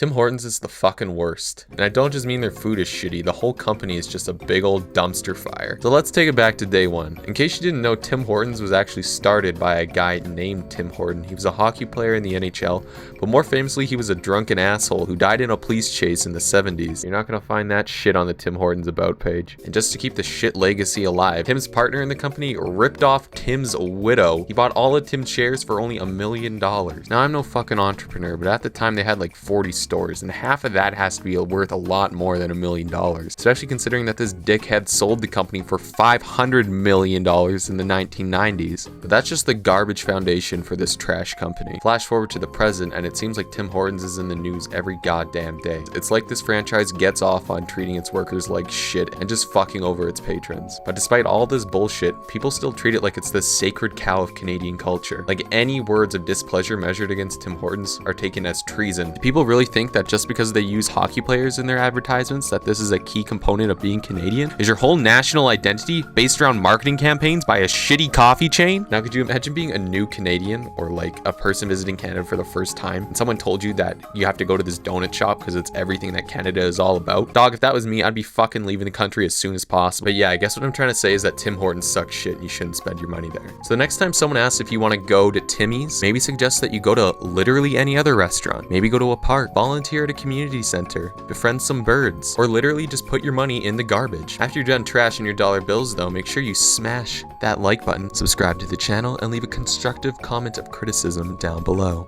Tim Hortons is the fucking worst. And I don't just mean their food is shitty, the whole company is just a big old dumpster fire. So let's take it back to day one. In case you didn't know, Tim Hortons was actually started by a guy named Tim Horton. He was a hockey player in the NHL, but more famously, he was a drunken asshole who died in a police chase in the 70s. You're not gonna find that shit on the Tim Hortons about page. And just to keep the shit legacy alive, Tim's partner in the company ripped off Tim's widow. He bought all of Tim's shares for only $1 million. Now, I'm no fucking entrepreneur, but at the time they had like 40 stores, and half of that has to be worth a lot more than $1 million, especially considering that this dickhead sold the company for $500 million in the 1990s. But that's just the garbage foundation for this trash company. Flash forward to the present, and it seems like Tim Hortons is in the news every goddamn day. It's like this franchise gets off on treating its workers like shit and just fucking over its patrons. But despite all this bullshit, people still treat it like it's the sacred cow of Canadian culture. Like any words of displeasure measured against Tim Hortons are taken as treason. Do people really think that just because they use hockey players in their advertisements that this is a key component of being Canadian? Is your whole national identity based around marketing campaigns by a shitty coffee chain? Now, could you imagine being a new Canadian or like a person visiting Canada for the first time and someone told you that you have to go to this donut shop because it's everything that Canada is all about? Dog, if that was me, I'd be fucking leaving the country as soon as possible. But yeah, I guess what I'm trying to say is that Tim Hortons sucks shit and you shouldn't spend your money there. So the next time someone asks if you want to go to Timmy's, maybe suggest that you go to literally any other restaurant. Maybe go to a park, volunteer at a community center, befriend some birds, or literally just put your money in the garbage. After you're done trashing your dollar bills though, make sure you smash that like button, subscribe to the channel, and leave a constructive comment of criticism down below.